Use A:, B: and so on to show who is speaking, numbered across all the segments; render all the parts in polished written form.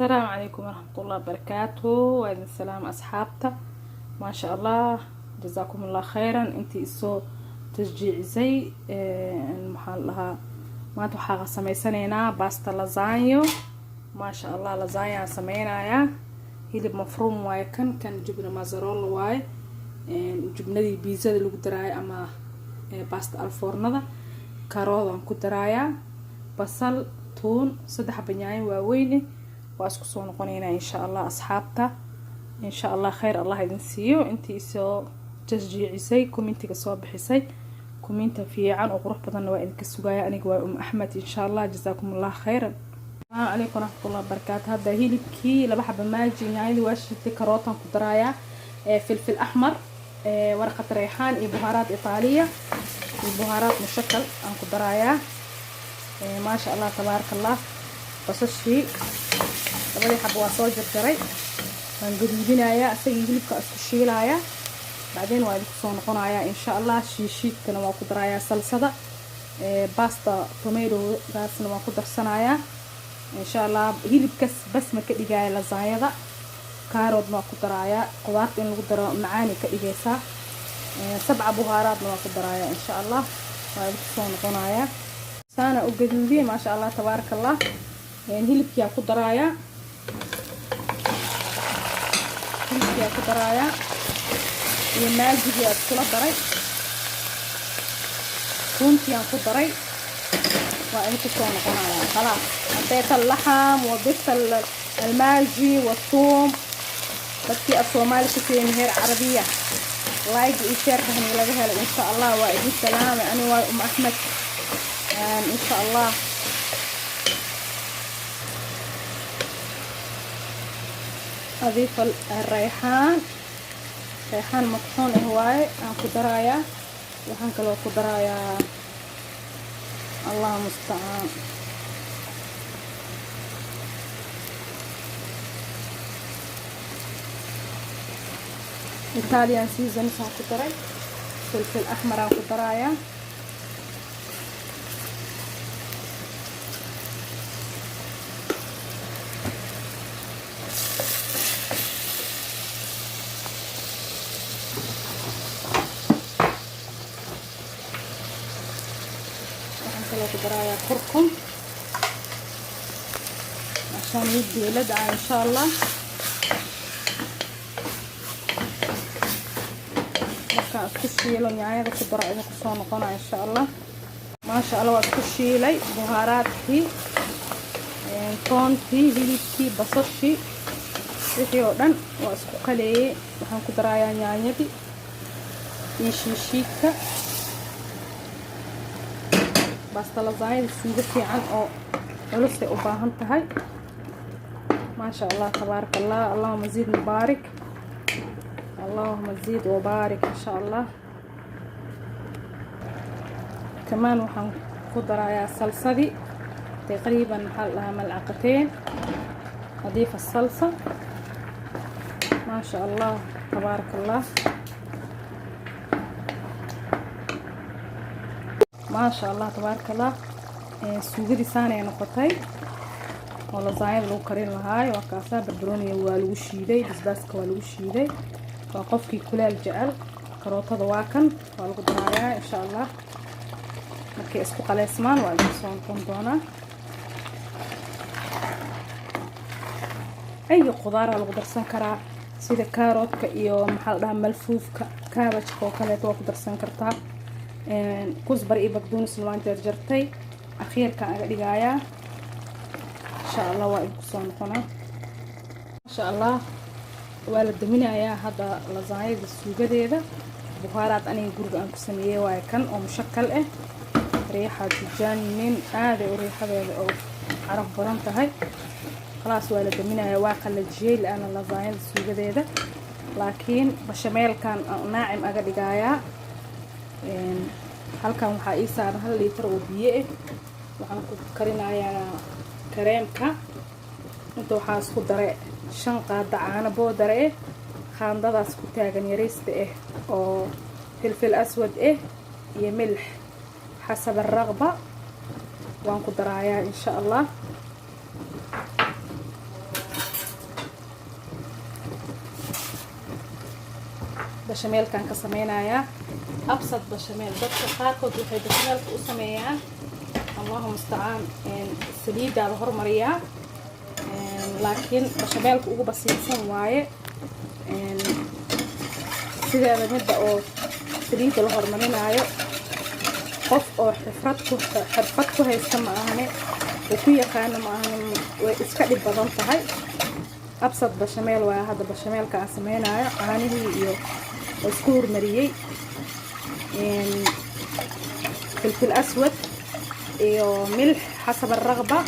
A: السلام عليكم ورحمة الله وبركاته. وعليكم السلام أصحابته، ما شاء الله جزاكم الله خيرا. انتي اسو تشجيع زي المحلها ما توحاغ سميسانينا باستا لازانيو، ما شاء الله لازانيا سمينايا هيلب مفروم واي كان جبنا مازارول واي جبنا دي بيزا اللي قدرايا اما باستا الفورندا كارود كدرايا بصل تون صدح بنياي واويني واسكو سو نقونينا ان شاء الله اصحابتا. ان شاء الله خير الله يدين سيو. انتي سو تشجيعيسay كومنتيga soo bixisay كومنت fiican oo qurux badan waa idinka sugaya aniga waa Ahmed in sha Allah jazakumullah khairan. Assalamu alaykum warahmatullahi wabarakatuh. hada hilibkii laba xaba maaji yaaydi waa shitay karootan ku daraya filfil ahmar warqad rayhan iyo buharat Itaaliya iyo buharat mushakkal aan ku daraya ma sha Allah tabarakallah. basashi labada xaba waa soo jarjaray waan gudbinaya asagii hilibka isku shiilaya بعدين waa idinku soo noqonaya in sha Allah. shiishidkana waa ku daraya salsada pasta tomato gaasna waa ku darsanaya in sha Allah. hilibkas bas ma ka dhigaya lasaayada kaarod waa ku daraya qudaarta in lagu daro macaani ka dhigaysa sabca buhaaraadna waa ku daraya in sha Allah. waa idinku soo noqonaya saana u gaduudiye ma sha Allah tabarakallah. hilibkiya ku daraya الماجي كله دري كنتي أنكو دري وأنتو كون قناعة خلاص. حطيت اللحم وضفت الماجي والثوم بدي الصومالي كتير مهير عربية لايك وشير هني لقيها إن شاء الله. وإدي السلام أنا وأم أحمد إن شاء الله. أضيف الريحان ريحان مطحون هواي aan ku daraya waxaan kale ku daraya Allah musta'an Italian season aan ku daray filfil ahmar aan ku daraya كدرايا كركم عشان يدي لدعة ان شاء الله. marka isku shiilo yaayada ku daro idinku soo noqona in sha Allah. ma sha Allah waa isku shiilay buhaaraadkii toontii hilibkii basashii wixii oo dhan waa isku qaleeyay. waxaan ku darayaa yaanyadii iyo shiishidka باستا لازانيا سيده فيعان او علوس u baahan tahay. ما شاء الله تبارك الله. اللهم زيد مبارك اللهم زيد وبارك ان شاء الله. كمان waxaan ku darayaa salsadii تقريبا حلها ملعقتين. اضيف الصلصه ما شاء الله تبارك الله. ما شاء الله تبارك الله. سوغدي سانه نقطay oo lasaayad lagu karin lahaay waa kaasa barbarooniga waa lagu shiiday basbaaska waa lagu shiiday waa qofkii kuleel jecel. karootada waa kan waa lagu darayaa in sha Allah. markay isku qaleysmaan waa lagu soo noqon doonaa. ay qudaar lagu darsan karaa sida kaaroodka iyo maxaa la dhahaa malfuufka kaabajka oo kale waa ku darsan kartaa. كزبر إيه بقدونس الوان جرجرتي أخير كان أقديايا إن شاء الله وإنكم صانقنا إن شاء الله. والد مني يا هذا لزايد السوق ده بهارات أنا يقول أنكم سميه ويكن أو مشكل ريحة جنين هذا وريحة أو عرف برمت هاي خلاص. والد مني يا واقع الجيل أنا لزايد السوق ده لكن بشمال كان ناعم أقديايا. halkan waxa ii saaran 1 litir oo biyo ah. waxaan ku karinayaa kareemka. inta waxa isku daray 5 qaada caano boodar ah khaandadaas ku taagan yariista ah oo filfil aswad ah iyo milix حسب الرغبة. waan ku darayaa in sha Allah. bashameelkan ka sameynayaa absad bashameel. dadka qaarkood waxay bashameelka u sameeyaan allahumma musta'aan saliida la hormariyaa laakiin bashameelka ugu basiirsan waaye sideeda midda oo saliida la hormarinaayo qof oo xirfad ku haysta ma ahane oo ku yaqaano ma ahane way iska dhib badan tahay. absad bashameel waa hadda bashameelka aan sameynayo caanihii iyo isku hormariyey filfil aswad iyo milix xasab الرغبة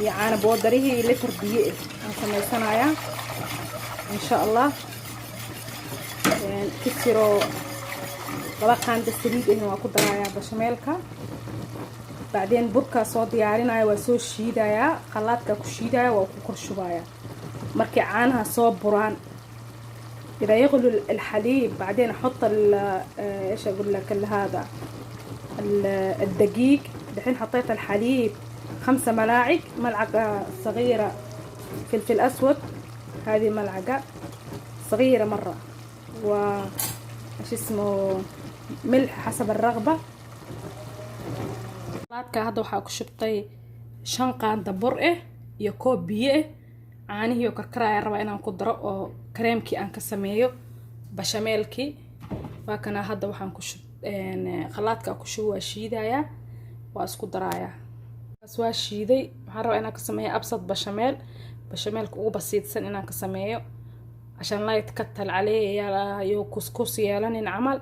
A: iyo caano boodarihii litir biyo aan sameysanayaa insha Allah. kisiro laba qaando saliid waa ku darayaa bashameelka. بعدين burka soo diyaarinaya waa soo shiidaya qalaadka ku shiidaya waa ku korshubaaya markii caanaha soo buraan إذا يغلو الحليب بعدين أحط إيش أقول لك هذا الدقيق. دحين حطيت الحليب 5 ملاعق، ملعقة صغيرة فلفل أسود، هذه ملعقة صغيرة مرة، و إيش اسمه ملح حسب الرغبة. هذا waxaa ku shubtay 5 qaando bur iyo koob biyo caanihi oo karkaraya raba inaan ku daro oo kareemkii aan ka sameeyo bashameelkii. waa kana hadda waxaan ku khalaadka ku shuba shiidaya waa isku daraya waa shiiday. waxaan rabaa inaan ka sameeyo absad bashameelka ugu basiidsan inaan ka sameeyo عشان لا يتكتل عليه يا كسكس yeelanin camal.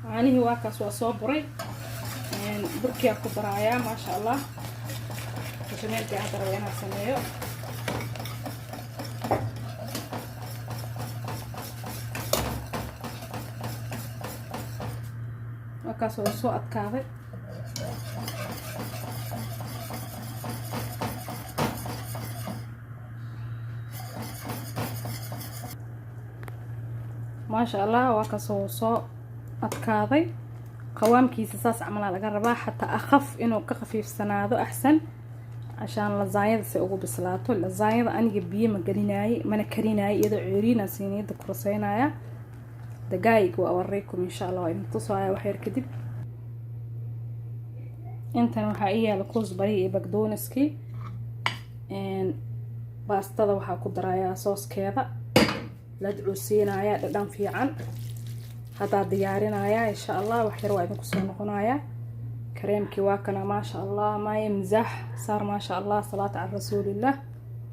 A: caanihi waa kaas waa soo buray burkii ku daraya ma sha Allah. bashameelka hadda rabaa inaan sameeyo waa kaas oo soo adkaaday. ما شاء الله waa kaas oo soo adkaaday. قوامكيسا ساس عملها لقى رباح حتى أخف إنه كخفيفسناده أحسن عشان لزايد سيقو بسلاته. لزايد أنا جبيه مقليناي ما نكريناي إذا عيرينا سيني دكرسينايا دقايق وأوريكم إن شاء الله إن تصايا وحير كدب. أنت نوحائية لكوز بريء بقدونسكي إن باستضا وحا قدرايا صوص كذا لدعو سينايا ددان في عن هذا ديارنا إن شاء الله. وحير وايد نقصون قنايا كريمكي واكنا ما شاء الله ما يمزح صار ما شاء الله. صلاة على رسول الله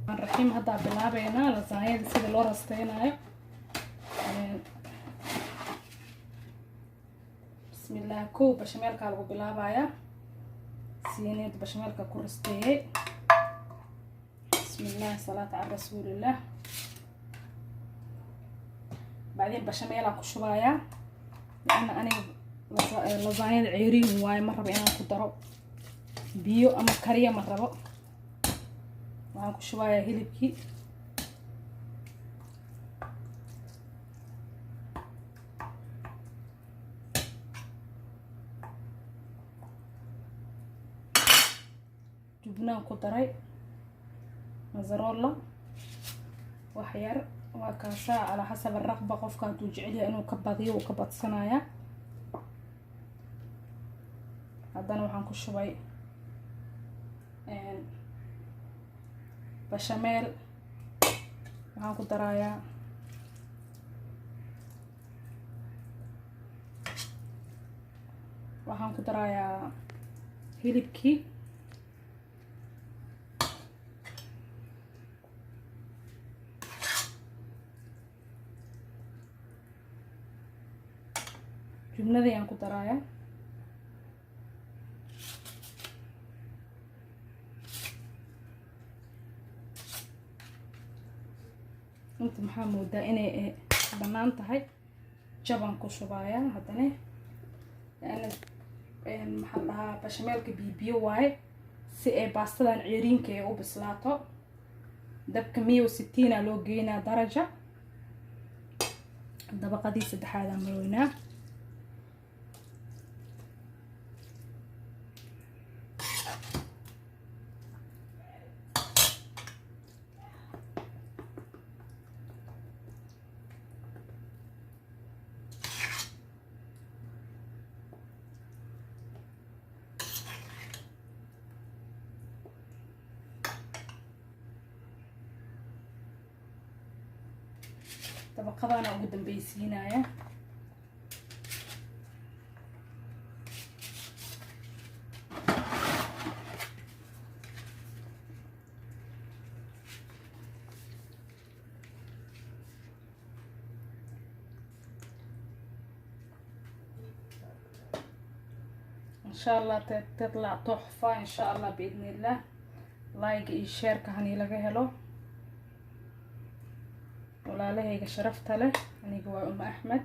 A: الرحيم. هذا بنابينا لزايد سيد الورستينا. بسم الله. كوب بشمال كالو بلابايا سينيد بشمال كورستي. بسم الله. صلاة على رسول الله. بعدين بشاميل اكو شويه لان انا لازايد عيرين واي مره بينا كدرو بيو اما كاريه مره واكو شويه هلبكي جبناه كدري مزرولا وحير وكاسا على حسب الرغبة قفكا توجعلها انو كباديو وكبادسنايا. هادانا waxaan ku shubay bashameel. waxaan ku darayaa hilibkii jubnadii aan ku darayaa inta maxaa moodaa inay banaan tahay jabaan ku shubayaa haddana maxaa dhahaa bashameelka biyo waaye si ay baastadan ceeriinka ay u bislaato. dabka 160 loo geynaa daraja. dabaqadii saddexaad aan maroynaa. طبقتنا ugu dambaysiinaya إن شاء الله تطلع تحفة إن شاء الله بإذن الله. لايك إيشير كهني لجهله ولا عليه شرفت له أنا جوا أم أحمد.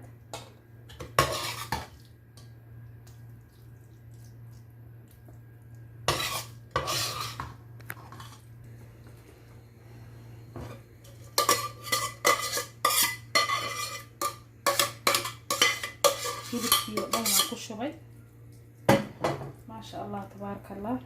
A: hilibkii oo dhan waan ku shubay ما شاء الله تبارك الله.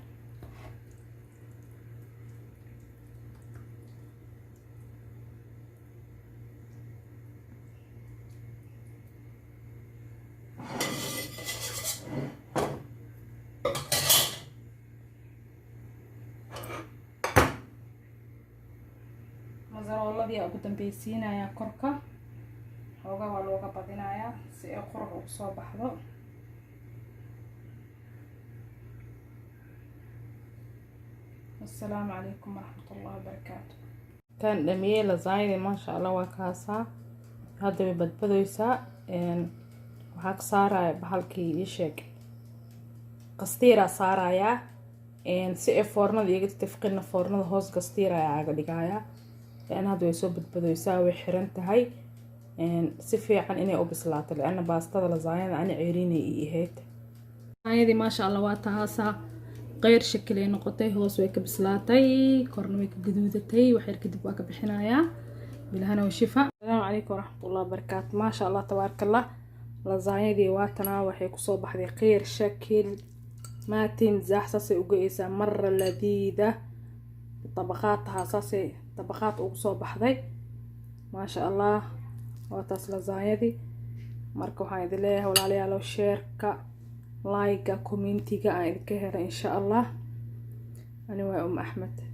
A: مزروladii ugu dambaysiinaya korka xoogaa waa looga badinayaa si ay qurux ugu soo baxdo. السلام عليكم ورحمة الله وبركاته. كان دمية لزايد ما شاء الله وكاسا هذا بدبدويسا وهاك صار بحالكي يشك قستيرة صار يا سي فورنا ديجي تتفقنا فورنا هوس قستيرة يا عقديكايا لأن هذا يسوي بدبدويسا وحرنت هاي سفي عن إني أوبسلات لأن باستضل لزايد أنا عيريني إيهات هذه ما شاء الله واتهاسا غير شكلي نقطي هوس ويك بسلاتي كورن ويك قدودتي وحير كدب واك بحنايا بالهنا والشفاء. السلام عليكم ورحمة الله وبركاته. ما شاء الله تبارك الله لازايدي واتنا وحي كسو بحدي غير شكل ما تنزح ساسي وقيسا مرة لذيذة طبقاتها ساسي طبقات وكسو بحدي ما شاء الله واتاس لازايدي مركو هاي دليه ولا عليها لو شيركا لايكا كومنتيغا aan idinka helay insha Allah. Ani waa Axmed.